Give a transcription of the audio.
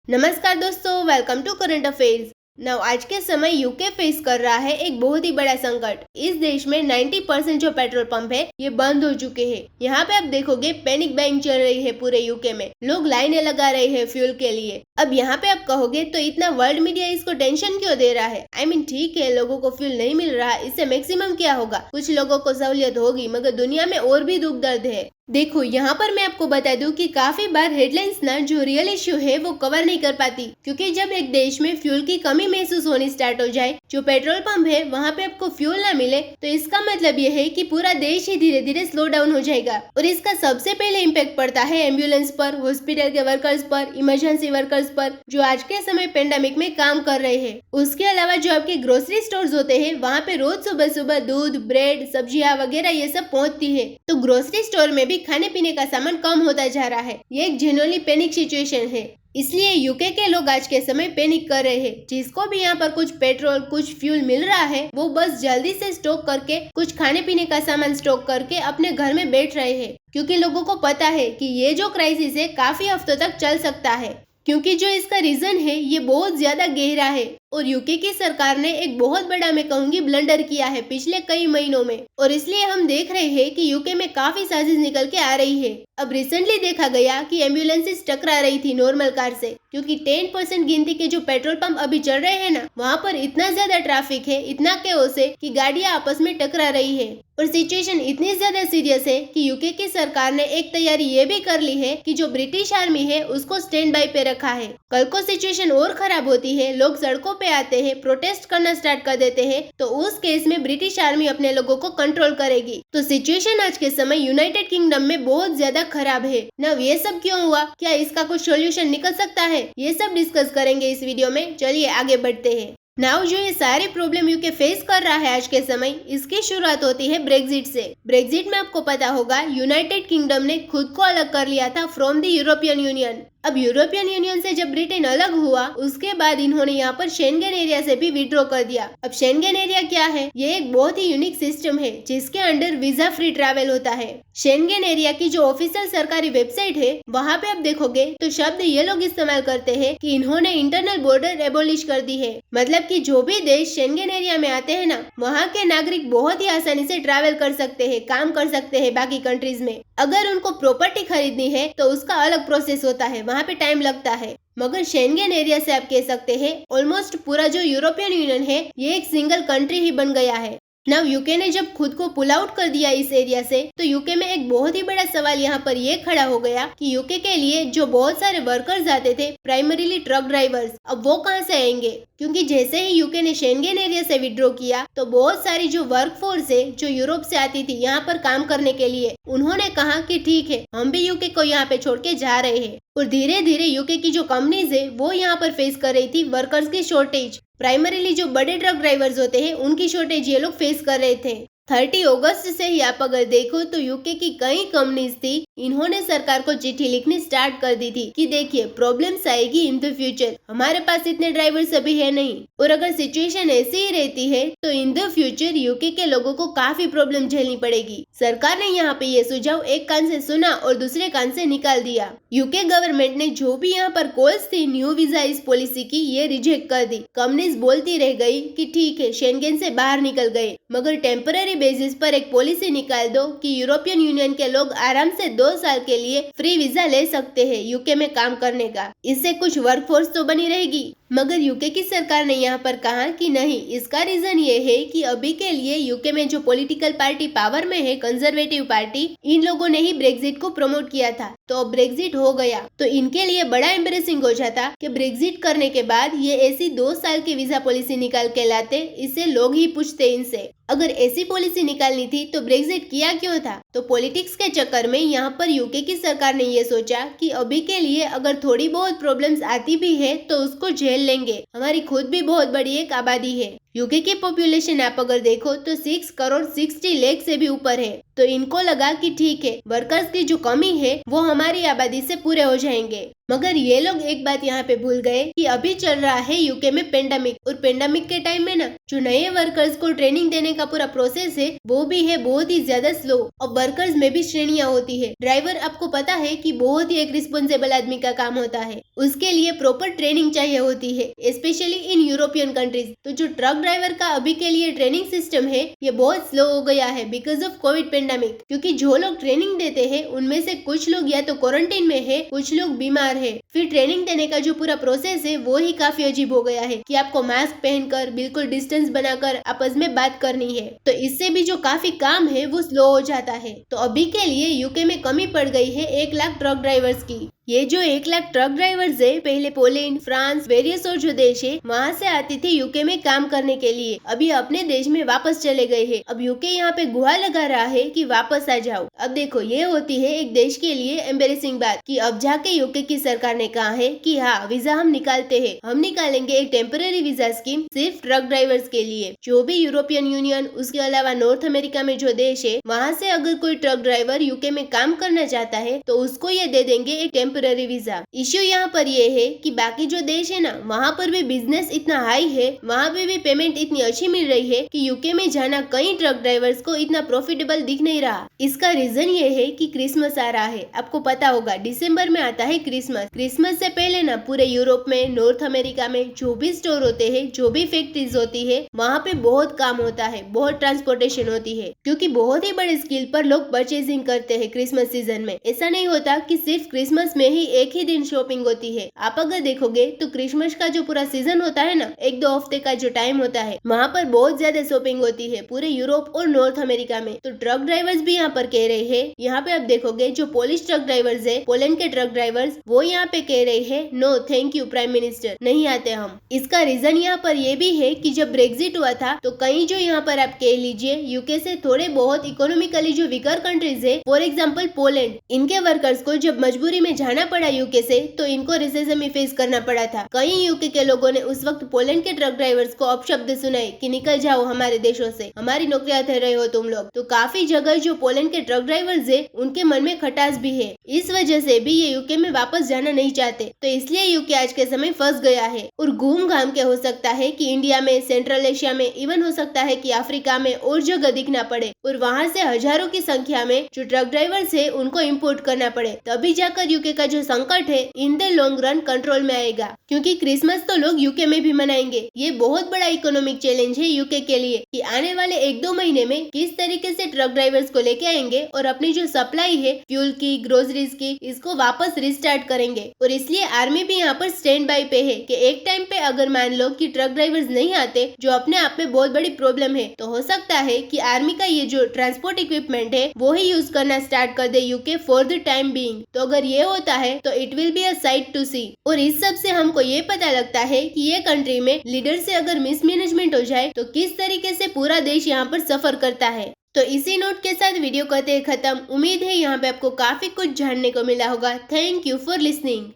नमस्कार दोस्तों, welcome to current affairs. Now आज के समय यूके फेस कर रहा है एक बहुत ही बड़ा संकट। इस देश में 90% जो पेट्रोल पंप है ये बंद हो चुके हैं। यहाँ पे आप देखोगे पैनिक बाइंग चल रही है पूरे यूके में। लोग लाइनें लगा रहे हैं फ्यूल के लिए। अब यहाँ पे आप कहोगे तो इतना वर्ल्ड मीडिया इसको टेंशन क्यों दे रहा है? ठीक है, लोगों को फ्यूल नहीं मिल रहा, इससे मैक्सिमम क्या होगा? कुछ लोगों को सहूलियत होगी, मगर दुनिया में और भी दुख दर्द है। देखो, यहाँ पर मैं आपको बता दूं कि काफी बार हेडलाइंस ना जो रियल इश्यू है वो कवर नहीं कर पाती, क्योंकि जब एक देश में फ्यूल की कमी महसूस होनी स्टार्ट हो जाए, जो पेट्रोल पंप है वहाँ पे आपको फ्यूल ना मिले, तो इसका मतलब ये है कि पूरा देश ही धीरे धीरे स्लो डाउन हो जाएगा। और इसका सबसे पहले इम्पैक्ट पड़ता है एम्बुलेंस पर, हॉस्पिटल के वर्कर्स पर, इमरजेंसी वर्कर्स पर, जो आज के समय पेंडेमिक में काम कर रहे हैं। उसके अलावा जो आपके ग्रोसरी स्टोर्स होते हैं वहाँ पे रोज सुबह सुबह दूध, ब्रेड, सब्जियाँ वगैरह ये सब पहुँचती है, तो ग्रोसरी स्टोर में भी खाने पीने का सामान कम होता जा रहा है। ये एक जेन्युइनली पैनिक सिचुएशन है। इसलिए यूके के लोग आज के समय पैनिक कर रहे हैं। जिसको भी यहाँ पर कुछ पेट्रोल, कुछ फ्यूल मिल रहा है, वो बस जल्दी से स्टॉक करके, कुछ खाने पीने का सामान स्टॉक करके अपने घर में बैठ रहे हैं, क्योंकि लोगों को पता है कि ये जो क्राइसिस है काफी हफ्तों तक चल सकता है, क्योंकि जो इसका रीजन है ये बहुत ज्यादा गहरा है। और यूके की सरकार ने एक बहुत बड़ा, मैं कहूंगी, ब्लंडर किया है पिछले कई महीनों में, और इसलिए हम देख रहे हैं कि यूके में काफी साजिश निकल के आ रही है। अब रिसेंटली देखा गया कि एम्बुलेंसेस टकरा रही थी नॉर्मल कार से, क्योंकि 10% गिनती के जो पेट्रोल पंप अभी चल रहे हैं ना, वहाँ पर इतना ज्यादा ट्रैफिक है, इतना केओस है कि गाड़ियां आपस में टकरा रही है। और सिचुएशन इतनी ज्यादा सीरियस है कि यूके की सरकार ने एक तैयारी ये भी कर ली है कि जो ब्रिटिश आर्मी है उसको स्टैंड बाय पे रखा है। कल को सिचुएशन और खराब होती है, लोग सड़कों पे आते हैं, प्रोटेस्ट करना स्टार्ट कर देते हैं, तो उस केस में ब्रिटिश आर्मी अपने लोगों को कंट्रोल करेगी। तो सिचुएशन आज के समय यूनाइटेड किंगडम में बहुत ज्यादा खराब है। नव ये सब क्यों हुआ, क्या इसका कुछ सोल्यूशन निकल सकता है, ये सब डिस्कस करेंगे इस वीडियो में। चलिए आगे बढ़ते हैं। नाउ जो ये सारे प्रॉब्लम यूके फेस कर रहा है आज के समय, इसकी शुरुआत होती है ब्रेक्जिट से। ब्रेक्जिट में आपको पता होगा यूनाइटेड किंगडम ने खुद को अलग कर लिया था फ्रॉम द यूरोपियन यूनियन। अब यूरोपियन यूनियन से जब ब्रिटेन अलग हुआ, उसके बाद इन्होंने यहाँ पर शेंगेन एरिया से भी विड्रॉ कर दिया। अब शेंगेन एरिया क्या है? ये एक बहुत ही यूनिक सिस्टम है जिसके अंडर वीजा फ्री ट्रैवल होता है। शेंगेन एरिया की जो ऑफिशियल सरकारी वेबसाइट है, वहाँ पे आप देखोगे तो शब्द ये लोग इस्तेमाल करते हैं कि इन्होंने इंटरनल बॉर्डर एबोलिश कर दी है। मतलब कि जो भी देश शेंगेन एरिया में आते हैं ना, वहाँ के नागरिक बहुत ही आसानी से ट्रैवल कर सकते हैं, काम कर सकते हैं बाकी कंट्रीज में। अगर उनको प्रॉपर्टी खरीदनी है तो उसका अलग प्रोसेस होता है, वहाँ पे टाइम लगता है। मगर शेंगेन एरिया से आप कह सकते हैं ऑलमोस्ट पूरा जो यूरोपियन यूनियन है ये एक सिंगल कंट्री ही बन गया है। नाउ यूके ने जब खुद को पुल आउट कर दिया इस एरिया से, तो यूके में एक बहुत ही बड़ा सवाल यहाँ पर ये खड़ा हो गया कि यूके के लिए जो बहुत सारे वर्कर्स आते थे, प्राइमरीली ट्रक ड्राइवर्स, अब वो कहाँ से आएंगे? क्योंकि जैसे ही यूके ने शेंगेन एरिया से विड्रॉ किया, तो बहुत सारी जो वर्कफोर्स है जो यूरोप से आती थी यहाँ पर काम करने के लिए, उन्होंने कहा कि ठीक है, हम भी यूके को यहाँ पे छोड़ के जा रहे हैं। और धीरे धीरे यूके की जो कंपनीज है वो यहाँ पर फेस कर रही थी वर्कर्स की शॉर्टेज। प्राइमरीली जो बड़े ट्रक ड्राइवर्स होते हैं उनकी शॉर्टेज ये लोग फेस कर रहे थे। 30 अगस्त से ही आप अगर देखो तो यूके की कई कंपनीज थी, इन्होंने सरकार को चिट्ठी लिखनी स्टार्ट कर दी थी कि देखिए प्रॉब्लम्स आएगी इन द फ्यूचर, हमारे पास इतने ड्राइवर्स अभी है नहीं, और अगर सिचुएशन ऐसी ही रहती है तो इन द फ्यूचर यूके के लोगों को काफी प्रॉब्लम झेलनी पड़ेगी। सरकार ने यहाँ पे ये सुझाव एक कान से सुना और दूसरे कान से निकाल दिया। यूके गवर्नमेंट ने जो भी यहाँ पर कॉल्स थी न्यू वीजा इस पॉलिसी की, ये रिजेक्ट कर दी। कंपनीज बोलती रह गई कि ठीक है, शेंगेन से बाहर निकल गए, मगर टेम्पररी बेसिस पर एक पॉलिसी निकाल दो कि यूरोपियन यूनियन के लोग आराम से 2 साल के लिए फ्री वीजा ले सकते हैं यूके में काम करने का। इससे कुछ वर्कफोर्स तो बनी रहेगी। मगर यूके की सरकार ने यहाँ पर कहा कि नहीं, इसका रीजन ये है कि अभी के लिए यूके में जो पॉलिटिकल पार्टी पावर में है, कंजर्वेटिव पार्टी, इन लोगों ने ही ब्रेक्जिट को प्रमोट किया था, तो अब ब्रेक्जिट हो गया तो इनके लिए बड़ा एम्बेरेसिंग हो जाता कि ब्रेक्जिट करने के बाद ये ऐसी 2 साल की वीजा पॉलिसी निकाल के लाते। इससे लोग ही पूछते इनसे, अगर ऐसी पॉलिसी निकालनी थी तो ब्रेक्जिट किया क्यों था? तो पॉलिटिक्स के चक्कर में यहाँ पर यूके की सरकार ने ये सोचा कि अभी के लिए अगर थोड़ी बहुत प्रॉब्लम्स आती भी है तो उसको झेल लेंगे, हमारी खुद भी बहुत बड़ी एक आबादी है। यूके की पॉपुलेशन आप अगर देखो तो 6 करोड़ 60 लाख से भी ऊपर है, तो इनको लगा कि ठीक है, वर्कर्स की जो कमी है वो हमारी आबादी से पूरे हो जाएंगे। मगर ये लोग एक बात यहाँ पे भूल गए कि अभी चल रहा है यूके में पेंडेमिक, और पेंडेमिक के टाइम में ना जो नए वर्कर्स को ट्रेनिंग देने का पूरा प्रोसेस है वो भी है बहुत ही ज्यादा स्लो। और वर्कर्स में भी श्रेणियां होती है। ड्राइवर आपको पता है कि बहुत ही एक रिस्पॉन्सिबल आदमी का काम होता है, उसके लिए प्रॉपर ट्रेनिंग चाहिए होती है, स्पेशली इन यूरोपियन कंट्रीज। तो जो ट्रक ड्राइवर का अभी के लिए ट्रेनिंग सिस्टम है ये बहुत स्लो हो गया है बिकॉज ऑफ कोविड पेंडेमिक। क्योंकि जो लोग ट्रेनिंग देते हैं उनमें से कुछ लोग या तो क्वारंटाइन में है, कुछ लोग बीमार है। फिर ट्रेनिंग देने का जो पूरा प्रोसेस है वो ही काफी अजीब हो गया है कि आपको मास्क पहनकर बिल्कुल डिस्टेंस बनाकर आपस में बात करनी है। तो इससे भी जो काफी काम है वो स्लो हो जाता है। तो अभी के लिए यूके में कमी पड़ गई है 1 लाख ट्रक ड्राइवर्स की। ये जो 1 लाख ट्रक ड्राइवर्स है पहले पोलैंड, फ्रांस, वेरियस और जो देश है वहाँ से आते थे यूके में काम करने के लिए, अभी अपने देश में वापस चले गए हैं। अब यूके यहाँ पे गुहार लगा रहा है कि वापस आ जाओ। अब देखो ये होती है एक देश के लिए एम्बेरेसिंग बात कि अब जाके यूके की सरकार ने कहा है कि हाँ वीजा हम निकालते हैं, हम निकालेंगे एक टेम्पररी वीजा स्कीम सिर्फ ट्रक ड्राइवर्स के लिए। जो भी यूरोपियन यूनियन उसके अलावा नॉर्थ अमेरिका में जो देश है वहाँ से अगर कोई ट्रक ड्राइवर यूके में काम करना चाहता है तो उसको ये दे देंगे एक टेम्पररी वीजा। इश्यू यहाँ पर ये है कि बाकी जो देश है ना वहाँ पर भी बिजनेस इतना हाई है, वहाँ पे भी पेमेंट इतनी अच्छी मिल रही है कि यूके में जाना कई ट्रक ड्राइवर्स को इतना प्रॉफिटेबल दिख नहीं रहा। इसका रीजन ये है कि क्रिसमस आ रहा है। आपको पता होगा दिसंबर में आता है क्रिसमस। क्रिसमस से पहले ना पूरे यूरोप में, नॉर्थ अमेरिका में जो भी स्टोर होते हैं, जो भी फैक्ट्रीज होती है वहाँ पे बहुत काम होता है, बहुत ट्रांसपोर्टेशन होती है, क्योंकि बहुत ही बड़े स्केल पर लोग परचेजिंग करते हैं क्रिसमस सीजन में। ऐसा नहीं होता कि सिर्फ क्रिसमस में ही एक ही दिन शॉपिंग होती है। आप अगर देखोगे तो क्रिसमस का जो पूरा सीजन होता है ना 1-2 हफ्ते का जो टाइम होता है वहाँ पर बहुत ज्यादा शॉपिंग होती है पूरे यूरोप और नॉर्थ अमेरिका में। तो ट्रक ड्राइवर्स भी यहाँ पर कह रहे हैं, यहाँ पे आप देखोगे जो पोलिश ट्रक ड्राइवर्स है, पोलैंड के ट्रक ड्राइवर्स, वो यहाँ पे कह रहे हैं no thank you prime minister, नहीं आते हम। इसका रीजन यहाँ पर ये भी है कि जब ब्रेक्जिट हुआ था तो कई जो यहाँ पर आप कह लीजिए यूके से थोड़े बहुत इकोनॉमिकली जो वीकर कंट्रीज है, फॉर एग्जाम्पल पोलैंड, इनके वर्कर्स को जब मजबूरी में जाना पड़ा यूके से तो इनको रेसिज्म ही फेस करना पड़ा था। कई यूके के लोगों ने उस वक्त पोलैंड के ट्रक ड्राइवर्स को अपशब्द सुनाए कि निकल जाओ हमारे देशों से, हमारी नौकरियां दे रहे हो तुम लोग। तो काफी जगह जो पोलैंड के ट्रक ड्राइवर्स है उनके मन में खटास भी है, इस वजह से भी ये यूके में वापस जाना नहीं चाहते। तो इसलिए यूके आज के समय फंस गया है और घूम घाम के हो सकता है कि इंडिया में, सेंट्रल एशिया में, इवन हो सकता है कि अफ्रीका में और जगह दिखना पड़े और वहाँ से हजारों की संख्या में जो ट्रक ड्राइवर्स है उनको इम्पोर्ट करना पड़े। तभी जाकर यूके का जो संकट है in the long run control में आएगा, क्योंकि क्रिसमस तो लोग यूके में भी मनाएंगे। ये बहुत बड़ा इकोनॉमिक चैलेंज है यूके के लिए कि आने वाले 1-2 महीने में किस तरीके से ट्रक ड्राइवर्स को लेके आएंगे और अपनी जो सप्लाई है फ्यूल की, ग्रोसरीज की, इसको वापस रिस्टार्ट करेंगे। और इसलिए आर्मी भी यहाँ पर स्टैंड बाय पे है कि एक टाइम पे अगर मान लो कि ट्रक ड्राइवर्स नहीं आते, जो अपने आप में बहुत बड़ी प्रॉब्लम है, तो हो सकता है कि आर्मी का ये जो ट्रांसपोर्ट इक्विपमेंट है वो ही यूज करना स्टार्ट कर दे UK for the time being. तो अगर ये होता है तो it will be a sight to see. और इस सब से हमको ये पता लगता है कि ये कंट्री में लीडर से अगर मिसमैनेजमेंट हो जाए तो किस तरीके से पूरा देश यहाँ पर सफर करता है। तो इसी नोट के साथ वीडियो करते हैं खत्म। उम्मीद है यहाँ पे आपको काफी कुछ जानने को मिला होगा। Thank you for listening.